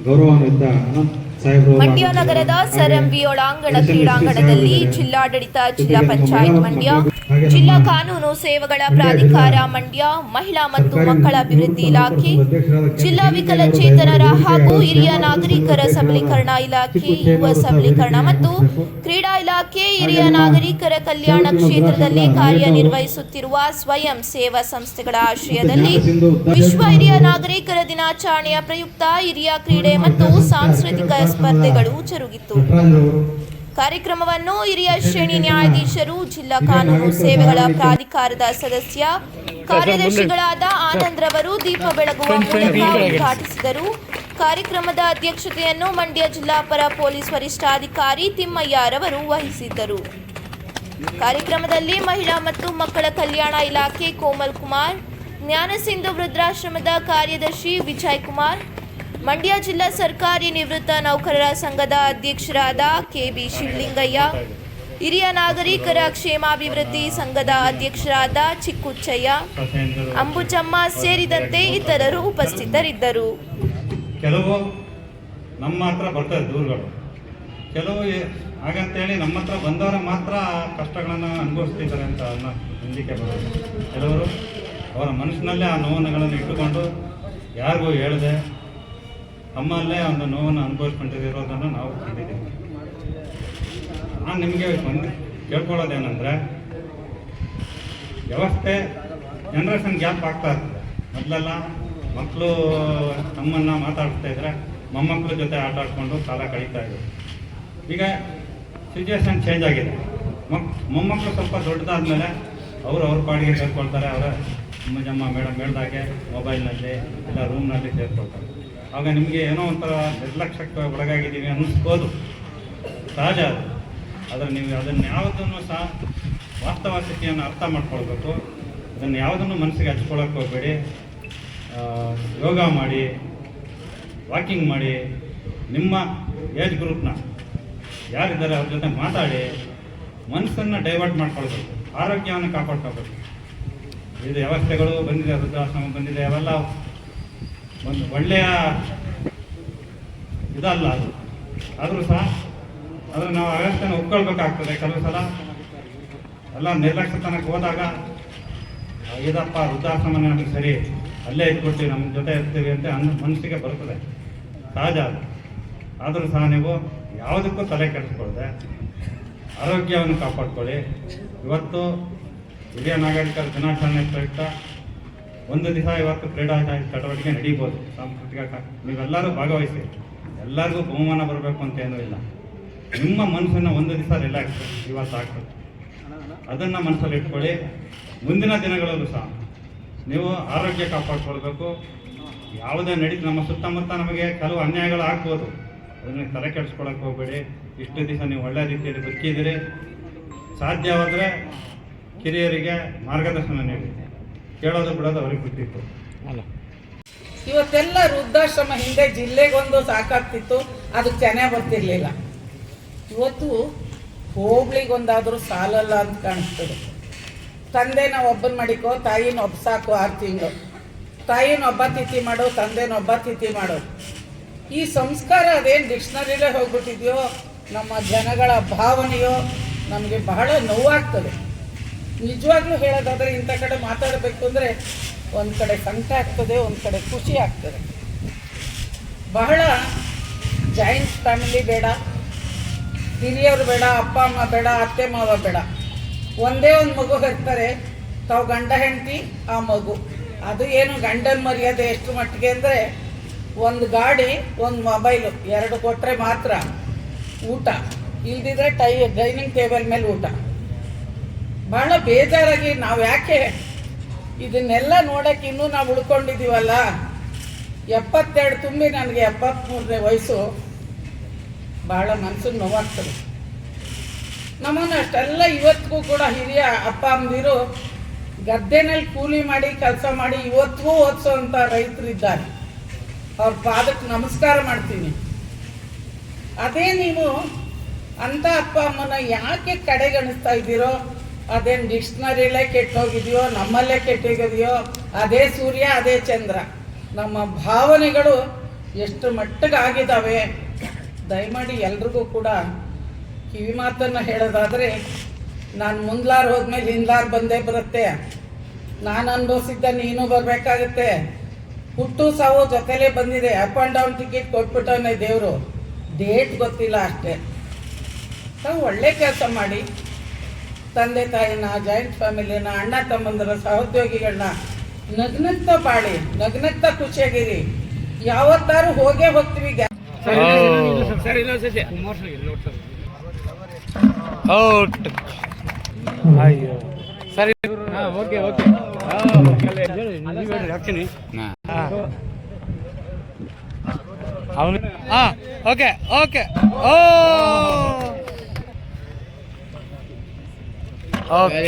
ಗೌರವಾನ್ವಿತ ಮಂಡ್ಯ ನಗರದ sir MV ಒಳಾಂಗಣ ಕ್ರೀಡಾಂಗಣದಲ್ಲಿ ಜಿಲ್ಲಾಡಳಿತ, ಜಿಲ್ಲಾ ಪಂಚಾಯತ್ ಮಂಡ್ಯ, ಜಿಲ್ಲಾ ಕಾನೂನು ಸೇವೆಗಳ ಪ್ರಾಧಿಕಾರ ಮಂಡ್ಯ, ಮಹಿಳಾ ಮತ್ತು ಮಕ್ಕಳ ಅಭಿವೃದ್ಧಿ ಇಲಾಖೆ, ಜಿಲ್ಲಾ ವಿಕಲಚೇತನರ ಹಾಗೂ ಹಿರಿಯ ನಾಗರಿಕರ ಸಬಲೀಕರಣ ಇಲಾಖೆ, ಯುವ ಸಬಲೀಕರಣ ಮತ್ತು ಕ್ರೀಡಾ ಇಲಾಖೆ, ಹಿರಿಯ ನಾಗರಿಕರ ಕಲ್ಯಾಣ ಕ್ಷೇತ್ರದಲ್ಲಿ ಕಾರ್ಯನಿರ್ವಹಿಸುತ್ತಿರುವ ಸ್ವಯಂ ಸೇವಾ ಸಂಸ್ಥೆಗಳ ಆಶ್ರಯದಲ್ಲಿ ವಿಶ್ವ ಹಿರಿಯ ನಾಗರಿಕರ ದಿನಾಚರಣೆಯ ಪ್ರಯುಕ್ತ ಹಿರಿಯ ಕ್ರೀಡೆ ಮತ್ತು ಸಾಂಸ್ಕೃತಿಕ ಸ್ಪರ್ಧೆಗಳು ಜರುಗಿತು. ಕಾರ್ಯಕ್ರಮವನ್ನು ಹಿರಿಯ ಶ್ರೇಣಿ ನ್ಯಾಯಾಧೀಶರು, ಜಿಲ್ಲಾ ಕಾನೂನು ಸೇವೆಗಳ ಪ್ರಾಧಿಕಾರದ ಸದಸ್ಯ ಕಾರ್ಯದರ್ಶಿಗಳಾದ ಆನಂದ್ ರವರು ದೀಪ ಬೆಳಗುವ ಮೂಲಕ ಉದ್ಘಾಟಿಸಿದರು. ಕಾರ್ಯಕ್ರಮದ ಅಧ್ಯಕ್ಷತೆಯನ್ನು ಮಂಡ್ಯ ಜಿಲ್ಲಾ ಅಪರ ಪೊಲೀಸ್ ವರಿಷ್ಠಾಧಿಕಾರಿ ತಿಮ್ಮಯ್ಯ ರವರು ವಹಿಸಿದ್ದರು. ಕಾರ್ಯಕ್ರಮದಲ್ಲಿ ಮಹಿಳಾ ಮತ್ತು ಮಕ್ಕಳ ಕಲ್ಯಾಣ ಇಲಾಖೆ ಕೋಮಲ್ ಕುಮಾರ್, ಜ್ಞಾನಸಿಂಧು ವೃದ್ಧಾಶ್ರಮದ ಕಾರ್ಯದರ್ಶಿ ವಿಜಯ್ ಕುಮಾರ್, ಮಂಡ್ಯ ಜಿಲ್ಲಾ ಸರ್ಕಾರಿ ನಿವೃತ್ತ ನೌಕರರ ಸಂಘದ ಅಧ್ಯಕ್ಷರಾದ ಕೆಬಿ ಶಿವಲಿಂಗಯ್ಯ, ಹಿರಿಯ ನಾಗರಿಕರ ಕ್ಷೇಮಾಭಿವೃದ್ಧಿ ಸಂಘದ ಅಧ್ಯಕ್ಷರಾದ ಚಿಕ್ಕುಚ್ಚಯ್ಯ, ಅಂಬುಜಮ್ಮ ಸೇರಿದಂತೆ ಇತರರು ಉಪಸ್ಥಿತರಿದ್ದರು. ಕೆಲವು ನಮ್ಮ ಹತ್ರ ಬರ್ತದೆ ದೂರುಗಳು, ಕೆಲವು ಹಾಗಂತೇಳಿ ನಮ್ಮ ಹತ್ರ ಬಂದವರು ಮಾತ್ರ ಕಷ್ಟಗಳನ್ನು ಅನುಭವಿಸ್ತಿದ್ದಾರೆ ಅಂತ ನಂಬಿಕೆ ಬರೋದು. ಕೆಲವರು ಅವರ ಮನಸ್ಸಿನಲ್ಲೇ ಆ ನೋವುಗಳನ್ನು ಇಟ್ಟುಕೊಂಡು ಯಾರಿಗೂ ಹೇಳದೆ ನಮ್ಮಲ್ಲೇ ಒಂದು ನೋವನ್ನು ಅನುಭವಿಸ್ಕೊಂಡಿರೋದನ್ನು ನಾವು ಕಂಡಿದ್ದೀವಿ. ನಾನು ನಿಮಗೆ ಒಂದು ಕೇಳ್ಕೊಳ್ಳೋದೇನೆಂದರೆ, ವ್ಯವಸ್ಥೆ ಜನ್ರೇಷನ್ ಗ್ಯಾಪ್ ಆಗ್ತಾ ಇರ್ತದೆ. ಮೊದಲೆಲ್ಲ ಮಕ್ಕಳು ನಮ್ಮನ್ನು ಮಾತಾಡ್ತಾ ಇದ್ರೆ ಮೊಮ್ಮಕ್ಕಳ ಜೊತೆ ಆಟ ಆಡ್ಕೊಂಡು ಕಾಲ ಕಳೀತಾ ಇದ್ರು. ಈಗ ಸಿಚುವೇಶನ್ ಚೇಂಜ್ ಆಗಿದೆ. ಮೊಮ್ಮಕ್ಕಳು ಸ್ವಲ್ಪ ದೊಡ್ಡದಾದ್ಮೇಲೆ ಅವ್ರ ಪಾಡಿಗೆ ಸೇರ್ಕೊಳ್ತಾರೆ. ಅವರ ಅಮ್ಮಜಮ್ಮ ಮೇಡಮ್ ಹೇಳ್ದಾಗೆ ಮೊಬೈಲ್ನಲ್ಲಿ ಇಲ್ಲ ರೂಮ್ನಲ್ಲಿ ಸೇರ್ಕೊಳ್ತಾರೆ. ಆಗ ನಿಮಗೆ ಏನೋ ಒಂಥರ ನಿರ್ಲಕ್ಷ್ಯಕ್ಕೆ ಒಳಗಾಗಿದ್ದೀವಿ ಅನ್ನಿಸ್ಬೋದು, ಸಹಜ ಅದು. ಆದರೆ ನೀವು ಅದನ್ನು ಯಾವುದನ್ನು ಸಹ ವಾಸ್ತವ ಸ್ಥಿತಿಯನ್ನು ಅರ್ಥ ಮಾಡ್ಕೊಳ್ಬೇಕು. ಅದನ್ನು ಯಾವುದನ್ನು ಮನಸ್ಸಿಗೆ ಹಚ್ಕೊಳ್ಳೋಕೆ ಹೋಗಬೇಡಿ. ಯೋಗ ಮಾಡಿ, ವಾಕಿಂಗ್ ಮಾಡಿ, ನಿಮ್ಮ ಏಜ್ ಗ್ರೂಪ್ನ ಯಾರಿದ್ದಾರೆ ಅವ್ರ ಜೊತೆ ಮಾತಾಡಿ ಮನಸ್ಸನ್ನು ಡೈವರ್ಟ್ ಮಾಡ್ಕೊಳ್ಬೇಕು, ಆರೋಗ್ಯವನ್ನು ಕಾಪಾಡ್ಕೋಬೇಕು. ಇದು ವ್ಯವಸ್ಥೆಗಳು ಬಂದಿದೆ, ವೃದ್ಧಾಶ್ರಮ ಬಂದಿದೆ, ಅವೆಲ್ಲ ಒಂದು ಒಳ್ಳೆಯ ಇದಲ್ಲ ಅದು. ಆದರೂ ಸಹ ಅದನ್ನು ನಾವು ವ್ಯವಸ್ಥೆನ ಒಪ್ಕೊಳ್ಬೇಕಾಗ್ತದೆ. ಕೆಲವು ಸಲ ಎಲ್ಲ ನಿರ್ಲಕ್ಷ್ಯತನಕ್ಕೆ ಹೋದಾಗ ಇದಪ್ಪ ವೃದ್ಧಾಶ್ರಮ ನಮಗೆ ಸರಿ, ಅಲ್ಲೇ ಇಟ್ಕೊಡ್ತೀವಿ, ನಮ್ಮ ಜೊತೆ ಇರ್ತೀವಿ ಅಂತ ಮನಸ್ಸಿಗೆ ಬರ್ತದೆ, ಸಹಜ ಅದು. ಆದರೂ ಸಹ ನೀವು ಯಾವುದಕ್ಕೂ ತಲೆ ಕೆಡಿಸ್ಕೊಳ್ದೆ ಆರೋಗ್ಯವನ್ನು ಕಾಪಾಡ್ಕೊಳ್ಳಿ. ಇವತ್ತು ಹಿರಿಯ ನಾಗರಿಕರ ದಿನಾಚರಣೆ ಪ್ರಯುಕ್ತ ಒಂದು ದಿವಸ ಇವತ್ತು ಕ್ರೀಡಾ ಚಟುವಟಿಕೆ ನಡೀಬೋದು, ಸಾಂಸ್ಕೃತಿಕ. ನೀವೆಲ್ಲರೂ ಭಾಗವಹಿಸಿ, ಎಲ್ಲರಿಗೂ ಬಹುಮಾನ ಬರಬೇಕು ಅಂತ ಏನೂ ಇಲ್ಲ. ನಿಮ್ಮ ಮನಸ್ಸನ್ನು ಒಂದು ದಿವಸ ರಿಲ್ಯಾಕ್ಸ್ ಇವತ್ತು ಆಗ್ತದೆ, ಅದನ್ನು ಮನಸ್ಸಲ್ಲಿ ಇಟ್ಕೊಳ್ಳಿ. ಮುಂದಿನ ದಿನಗಳಲ್ಲೂ ಸಹ ನೀವು ಆರೋಗ್ಯ ಕಾಪಾಡ್ಕೊಳ್ಬೇಕು. ಯಾವುದೇ ನಮ್ಮ ಸುತ್ತಮುತ್ತ ನಮಗೆ ಕೆಲವು ಅನ್ಯಾಯಗಳು ಆಗ್ಬೋದು, ಅದನ್ನು ತಲೆ ಕೆಡಿಸ್ಕೊಳಕ್ಕೆ ಹೋಗಬೇಡಿ. ಇಷ್ಟು ದಿವಸ ನೀವು ಒಳ್ಳೆಯ ರೀತಿಯಲ್ಲಿ ಬದುಕಿದ್ದೀರಿ. ಸಾಧ್ಯವಾದರೆ ಕಿರಿಯರಿಗೆ ಮಾರ್ಗದರ್ಶನ ನೀಡಿ, ಕೇಳೋದು ಬಿಡೋದು ಅವ್ರಿಗೆ ಬಿಟ್ಟಿತ್ತು. ಇವತ್ತೆಲ್ಲ ವೃದ್ಧಾಶ್ರಮ ಹಿಂದೆ ಜಿಲ್ಲೆಗೊಂದು ಸಾಕಾಗ್ತಿತ್ತು, ಅದಕ್ಕೆ ಜನ ಬರ್ತಿರ್ಲಿಲ್ಲ. ಇವತ್ತು ಹೋಬ್ಳಿಗೊಂದಾದರೂ ಸಾಲಲ್ಲ ಅಂತ ಕಾಣಿಸ್ತದೆ. ತಂದೆನ ಒಬ್ಬನ ಮಾಡಿಕೋ, ತಾಯಿನ ಒಬ್ಬ ಸಾಕು 6 ತಿಂಗಳು, ತಾಯಿನ ಒಬ್ಬ ತಿಥಿ ಮಾಡೋ, ತಂದೆನ ಒಬ್ಬ ತಿಥಿ ಮಾಡೋ. ಈ ಸಂಸ್ಕಾರ ಅದೇನು ಡಿಕ್ಷನರಿಲೇ ಹೋಗ್ಬಿಟ್ಟಿದೆಯೋ, ನಮ್ಮ ಜನಗಳ ಭಾವನೆಯೋ ನಮಗೆ ಬಹಳ ನೋವಾಗ್ತದೆ. ನಿಜವಾಗ್ಲೂ ಹೇಳೋದಾದರೆ ಇಂಥ ಕಡೆ ಮಾತಾಡಬೇಕು ಅಂದರೆ ಒಂದು ಕಡೆ ಸಂಕಟ ಆಗ್ತದೆ, ಒಂದು ಕಡೆ ಖುಷಿ ಆಗ್ತದೆ. ಬಹಳ ಜಾಯಿಂಟ್ ಫ್ಯಾಮಿಲಿ ಬೇಡ, ಹಿರಿಯವರು ಬೇಡ, ಅಪ್ಪ ಅಮ್ಮ ಬೇಡ, ಅತ್ತೆ ಮಾವ ಬೇಡ. ಒಂದೇ ಒಂದು ಮಗು ಇರ್ತಾರೆ, ತಾವು ಗಂಡ ಹೆಂಡತಿ, ಆ ಮಗು. ಅದು ಏನು ಗಂಡನ ಮರ್ಯಾದೆ ಎಷ್ಟು ಮಟ್ಟಿಗೆ ಅಂದರೆ, ಒಂದು ಗಾಡಿ, ಒಂದು ಮೊಬೈಲು 2 ಕೊಟ್ಟರೆ ಮಾತ್ರ ಊಟ, ಇಲ್ದಿದ್ರೆ ಡೈನಿಂಗ್ ಟೇಬಲ್ ಮೇಲೆ ಊಟ. ಭಾಳ ಬೇಜಾರಾಗಿ ನಾವು ಯಾಕೆ ಇದನ್ನೆಲ್ಲ ನೋಡೋಕ್ಕೆ ಇನ್ನೂ ನಾವು ಉಳ್ಕೊಂಡಿದ್ದೀವಲ್ಲ. 72 ತುಂಬಿ ನನಗೆ 73ನೇ ವಯಸ್ಸು. ಭಾಳ ಮನಸ್ಸಿಗೆ ನೋವಾಗ್ತದೆ. ನಮ್ಮನ್ನು ಅಷ್ಟೆಲ್ಲ ಇವತ್ತಿಗೂ ಕೂಡ ಹಿರಿಯ ಅಪ್ಪ ಅಮ್ಮದಿರು ಗದ್ದೆನಲ್ಲಿ ಕೂಲಿ ಮಾಡಿ ಕೆಲಸ ಮಾಡಿ ಇವತ್ತಿಗೂ ಓದಿಸೋವಂಥ ರೈತರಿದ್ದಾರೆ. ಅವ್ರ ಪಾದಕ್ಕೆ ನಮಸ್ಕಾರ ಮಾಡ್ತೀನಿ. ಅದೇ ನೀವು ಅಂಥ ಅಪ್ಪ ಅಮ್ಮನ ಯಾಕೆ ಕಡೆಗಣಿಸ್ತಾ ಇದ್ದೀರೋ, ಅದೇನು ಡಿಕ್ಷನರಿಲೇ ಕೆಟ್ಟೋಗಿದೆಯೋ, ನಮ್ಮಲ್ಲೇ ಕೆಟ್ಟೋಗಿದೆಯೋ, ಅದೇ ಸೂರ್ಯ ಅದೇ ಚಂದ್ರ. ನಮ್ಮ ಭಾವನೆಗಳು ಎಷ್ಟು ಮಟ್ಟಿಗೆ ಆಗಿದ್ದಾವೆ. ದಯಮಾಡಿ ಎಲ್ರಿಗೂ ಕೂಡ ಕಿವಿ ಮಾತನ್ನು ಹೇಳೋದಾದರೆ, ನಾನು ಮುಂದ್ಲಾರ್ ಹೋದ್ಮೇಲೆ ಹಿಂದ್ಲಾರ್ ಬಂದೇ ಬರುತ್ತೆ. ನಾನು ಅನುಭವಿಸಿದ್ದ ನೀನು ಬರಬೇಕಾಗತ್ತೆ. ಹುಟ್ಟು ಸಾವು ಜೊತೆಲೇ ಬಂದಿದೆ. ಅಪ್ ಆ್ಯಂಡ್ ಡೌನ್ ಟಿಕೆಟ್ ಕೊಟ್ಬಿಟ್ಟವನೇ ದೇವರು, ಡೇಟ್ ಗೊತ್ತಿಲ್ಲ ಅಷ್ಟೇ. ತಾವು ಒಳ್ಳೆ ಕೆಲಸ ಮಾಡಿ, ತಂದೆ ತಾಯಿನ, ಜಾಯಿಂಟ್ ಫ್ಯಾಮಿಲಿನ, ಅಣ್ಣ ತಮ್ಮಂದರ, ಸಹೋದ್ಯೋಗಿಗಳನ್ನ ನಗ್ನಗ್ತಾ ಬಾಳಿ, ನಗ್ನಗ್ತಾ ಖುಷಿಯಾಗಿರಿ. ಯಾವತ್ತಾರು ಹೋಗೇ ಹೋಗ್ತೀವಿ. ಅಯ್ಯೋ ಸರಿ, ಓಕೆ ಓಕೆ ಅವನು ಓಕೆ ಓಕೆ ಓಕೆ